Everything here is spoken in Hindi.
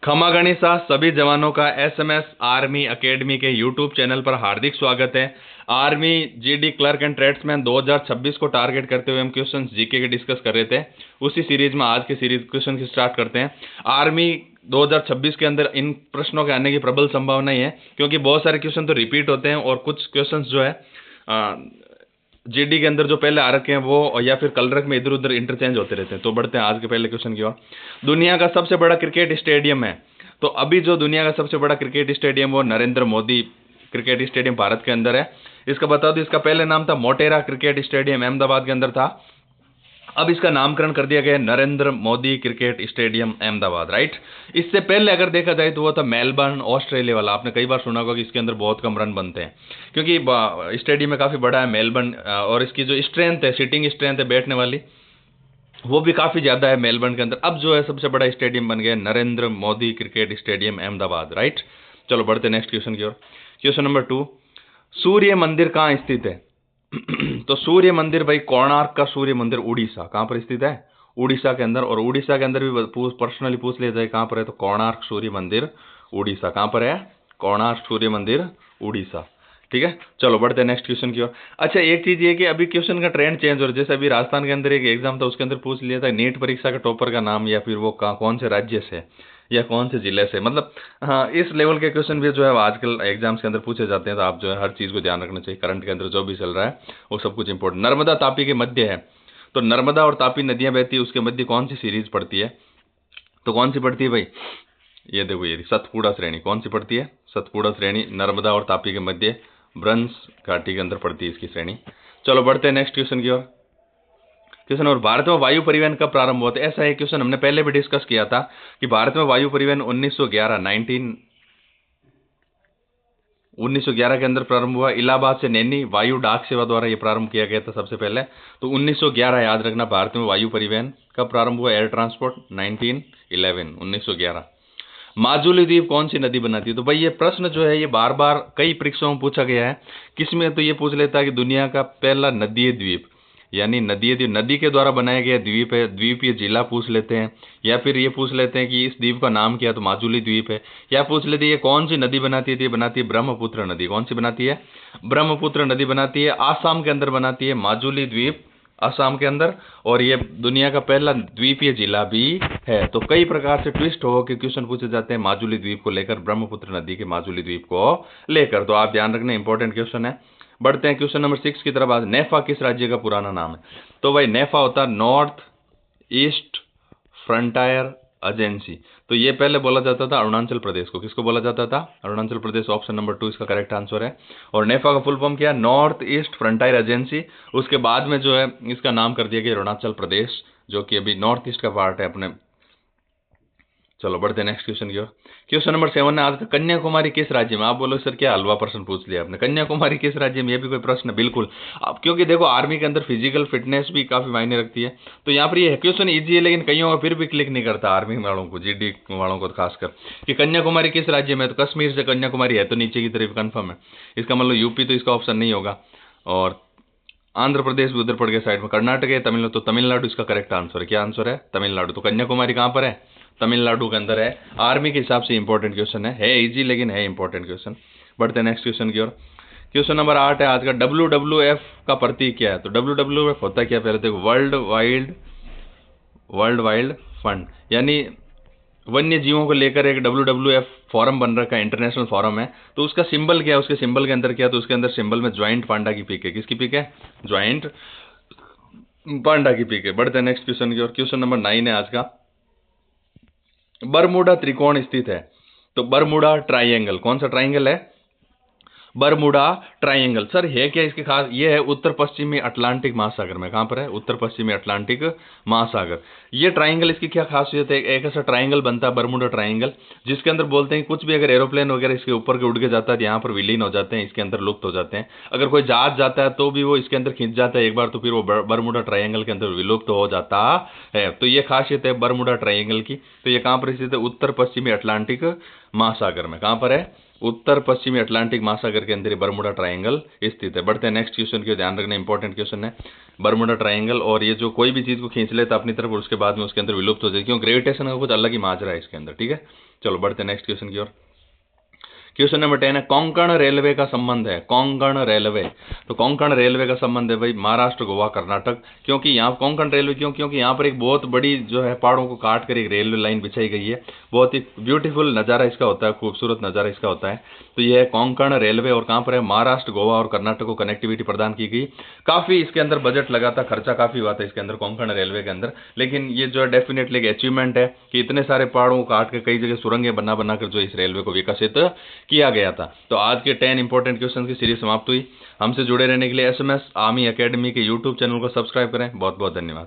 खमा गणिसा सभी जवानों का एसएमएस आर्मी एकेडमी के यूट्यूब चैनल पर हार्दिक स्वागत है। Army GD clerk and tradesman 2026 को टारगेट करते हुए हम क्वेश्चंस जीके के डिस्कस कर रहे थे। उसी सीरीज में आज के सीरीज क्वेश्चन की स्टार्ट करते हैं। आर्मी 2026 के अंदर इन प्रश्नों के आने की प्रबल संभावना ही है, क्योंकि बहुत सारे क्वेश्चन तो रिपीट होते हैं और कुछ क्वेश्चन जो है जीडी के अंदर जो पहले आ रखे हैं वो या फिर कलरक में इधर उधर इंटरचेंज होते रहते हैं। तो बढ़ते हैं आज के पहले क्वेश्चन की ओर। दुनिया का सबसे बड़ा क्रिकेट स्टेडियम है, तो अभी जो दुनिया का सबसे बड़ा क्रिकेट स्टेडियम वो नरेंद्र मोदी क्रिकेट स्टेडियम भारत के अंदर है। इसका बता दो, इसका पहले नाम था मोटेरा क्रिकेट स्टेडियम, अहमदाबाद के अंदर था। अब इसका नामकरण कर दिया गया Narendra Modi cricket stadium Ahmedabad, right. इससे पहले अगर देखा जाए तो वो था मेलबर्न ऑस्ट्रेलिया वाला। आपने कई बार सुना होगा कि इसके अंदर बहुत कम रन बनते हैं, क्योंकि स्टेडियम में काफी बड़ा है मेलबर्न, और इसकी जो स्ट्रेंथ है, सिटिंग स्ट्रेंथ है बैठने वाली, वो भी काफी ज्यादा है मेलबर्न के अंदर। अब जो है सबसे बड़ा स्टेडियम बन गया Narendra Modi cricket stadium Ahmedabad, right. चलो बढ़ते नेक्स्ट क्वेश्चन की ओर। क्वेश्चन नंबर 2, सूर्य मंदिर कहाँ स्थित है? तो सूर्य मंदिर भाई कोणार्क का सूर्य मंदिर उड़ीसा, कहां पर स्थित है? उड़ीसा के अंदर। और उड़ीसा के अंदर भी पर्सनली पूछ लिया जाए कहां पर है, तो कोणार्क सूर्य मंदिर उड़ीसा। कहां पर है? कोणार्क सूर्य मंदिर उड़ीसा, ठीक है। चलो बढ़ते हैं नेक्स्ट क्वेश्चन की ओर। अच्छा, एक चीज ये कि अभी क्वेश्चन का ट्रेंड चेंज हो रहा है। जैसे अभी राजस्थान के अंदर एक एग्जाम था, उसके अंदर पूछ लिया था नीट परीक्षा का टॉपर का नाम, या फिर वो कौन से राज्य से या कौन से जिले से। मतलब हाँ, इस लेवल के क्वेश्चन भी जो है आजकल एग्जाम्स के अंदर पूछे जाते हैं। तो आप जो है हर चीज को ध्यान रखना चाहिए। करंट के अंदर जो भी चल रहा है वो सब कुछ इंपॉर्टेंट। नर्मदा तापी के मध्य है, तो नर्मदा और तापी नदियां बहती है, उसके मध्य कौन सी सीरीज पड़ती है? तो कौन सी पड़ती है भाई? ये देखो, ये सतपुड़ा श्रेणी। कौन सी पड़ती है? सतपुड़ा श्रेणी नर्मदा और तापी के मध्य ब्रंस घाटी के अंदर पड़ती है इसकी श्रेणी। चलो बढ़ते हैं नेक्स्ट क्वेश्चन की ओर। क्वेश्चन और, भारत में वायु परिवहन कब प्रारंभ हुआ था? ऐसा एक क्वेश्चन हमने पहले भी डिस्कस किया था कि भारत में वायु परिवहन 1911 के अंदर प्रारंभ हुआ। इलाहाबाद से नैनी वायु डाक सेवा द्वारा यह प्रारंभ किया गया था सबसे पहले। तो 1911 याद रखना, भारत में वायु परिवहन कब प्रारंभ हुआ? Air transport 1911। माजुली द्वीप कौन सी नदी बनाती है? तो भाई ये प्रश्न जो है ये बार बार कई परीक्षाओं में पूछा गया है। किसमें? तो ये पूछ लेता है कि दुनिया का पहला नदीय द्वीप, यानी नदीय द्वीप, नदी के द्वारा बनाया गया द्वीप है, द्वीपीय जिला पूछ लेते हैं, या फिर ये पूछ लेते हैं कि इस द्वीप का नाम क्या है, तो माजुली द्वीप है। या पूछ लेते हैं ये कौन सी नदी बनाती है, तो ये बनाती है ब्रह्मपुत्र नदी। कौन सी बनाती है? ब्रह्मपुत्र नदी बनाती है। आसाम के अंदर बनाती है माजुली द्वीप, असम के अंदर। और ये दुनिया का पहला द्वीपीय जिला भी है। तो कई प्रकार से ट्विस्ट हो के क्वेश्चन पूछे जाते हैं माजुली द्वीप को लेकर, ब्रह्मपुत्र नदी के माजुली द्वीप को लेकर। तो आप ध्यान रखना, इंपॉर्टेंट क्वेश्चन है। बढ़ते हैं क्वेश्चन नंबर 6 की तरफ। आज नेफा किस राज्य का पुराना नाम है? तो भाई नेफा होता है नॉर्थ ईस्ट फ्रंटायर एजेंसी। तो ये पहले बोला जाता था अरुणाचल प्रदेश को। किसको बोला जाता था? अरुणाचल प्रदेश। ऑप्शन नंबर 2 इसका करेक्ट आंसर है। और नेफा का फुल फॉर्म क्या है? North east frontier agency. उसके बाद में जो है इसका नाम कर दिया गया अरुणाचल प्रदेश, जो कि अभी नॉर्थ ईस्ट का पार्ट है अपने। चलो बढ़ते हैं नेक्स्ट क्वेश्चन की ओर। क्वेश्चन नंबर 7 है आज का, कन्याकुमारी किस राज्य में? आप बोलो सर क्या हलवा प्रश्न पूछ लिया आपने, कन्याकुमारी किस राज्य में? ये भी कोई प्रश्न? बिल्कुल। अब क्योंकि देखो आर्मी के अंदर फिजिकल फिटनेस भी काफी मायने रखती है, तो यहाँ पर ये क्वेश्चन इजी है, लेकिन कईयों का फिर भी क्लिक नहीं करता आर्मी वालों को, जीडी वालों को खासकर, कि कन्याकुमारी किस राज्य में? तो कश्मीर से कन्याकुमारी है तो नीचे की तरफ कन्फर्म है। इसका मतलब यूपी तो इसका ऑप्शन नहीं होगा। और आंध्र प्रदेश भी उधर पड़ गया साइड में, कर्नाटक है, तमिलनाडु, तो तमिलनाडु इसका करेक्ट आंसर है। क्या आंसर है? तमिलनाडु। तो कन्याकुमारी कहां पर है? तमिलनाडु के अंदर है। आर्मी के हिसाब से इंपॉर्टेंट क्वेश्चन है इजी लेकिन है इंपॉर्टेंट क्वेश्चन। बढ़ते हैं नेक्स्ट क्वेश्चन की ओर। क्वेश्चन नंबर 8 है आज का, WWF का प्रतीक क्या है? तो WWF होता क्या? पहले देखो, वर्ल्ड वाइल्ड फंड, यानी वन्य जीवों को लेकर एक WWF फॉरम बन रखा है, इंटरनेशनल फॉरम है। तो उसका सिंबल क्या है? उसके सिंबल के अंदर क्या? तो उसके अंदर सिंबल में ज्वाइंट पांडा की पिक है। किसकी पिक है? ज्वाइंट पांडा की पिक है। बढ़ते हैं नेक्स्ट क्वेश्चन की ओर। क्वेश्चन नंबर 9 है आज का, बरमूडा त्रिकोण स्थित है? तो बरमूडा ट्राइंगल, कौन सा ट्राइंगल है? Bermuda triangle. सर है क्या इसके खास? ये है उत्तर पश्चिमी अटलांटिक महासागर में। कहां पर है? उत्तर पश्चिमी अटलांटिक महासागर। ये ट्राइंगल, इसकी क्या खासियत है? एक ऐसा ट्राइंगल बनता है बरमूडा ट्राइंगल, जिसके अंदर बोलते हैं कुछ भी अगर एरोप्लेन वगैरह इसके ऊपर के उड़ के जाता है तो यहाँ पर विलीन हो जाते हैं, इसके अंदर लुप्त हो जाते हैं। अगर कोई जहाज जाता है तो भी वो इसके अंदर खिंच जाता है एक बार, तो फिर वो बरमूडा ट्राइंगल के अंदर विलुप्त हो जाता है। तो ये खासियत है बरमूडा ट्राइंगल की। तो ये कहां पर स्थित है? उत्तर पश्चिमी अटलांटिक महासागर में। कहां पर है? उत्तर पश्चिमी अटलांटिक महासागर के अंदर ये बरमुडा ट्रायंगल स्थित है। बढ़ते हैं नेक्स्ट क्वेश्चन की, ध्यान रखना इंपॉर्टेंट क्वेश्चन है बरमुडा ट्रायंगल। और ये जो कोई भी चीज को खींच लेता अपनी तरफ और उसके बाद में उसके अंदर विलुप्त हो जाए, क्यों ग्रेविटेशन का कुछ अलग ही माजरा है इसके अंदर, ठीक है। चलो बढ़ते हैं नेक्स्ट क्वेश्चन की ओर। क्वेश्चन नंबर 10 है, कोंकण रेलवे का संबंध है, कोंकण रेलवे। तो कोंकण रेलवे का संबंध है भाई महाराष्ट्र, गोवा, कर्नाटक। क्योंकि यहाँ कोंकण रेलवे क्यों, क्योंकि यहाँ पर एक बहुत बड़ी जो है पहाड़ों को काट कर एक रेलवे लाइन बिछाई गई है। बहुत ही ब्यूटीफुल नज़ारा इसका होता है, खूबसूरत नज़ारा इसका होता है। तो यह है कोंकण रेलवे, और कहाँ पर है, महाराष्ट्र, गोवा और कर्नाटक को कनेक्टिविटी प्रदान की गई। काफ़ी इसके अंदर बजट लगा था, खर्चा काफ़ी हुआ था इसके अंदर कोंकण रेलवे के अंदर, लेकिन ये जो है डेफिनेटली एक अचीवमेंट है कि इतने सारे पहाड़ों को काट के कई जगह सुरंगें बना बनाकर जो इस रेलवे को विकसित किया गया था। तो आज के 10 इंपॉर्टेंट क्वेश्चन की सीरीज समाप्त हुई। हमसे जुड़े रहने के लिए SMS आर्मी एकेडमी के यूट्यूब चैनल को सब्सक्राइब करें। बहुत बहुत धन्यवाद।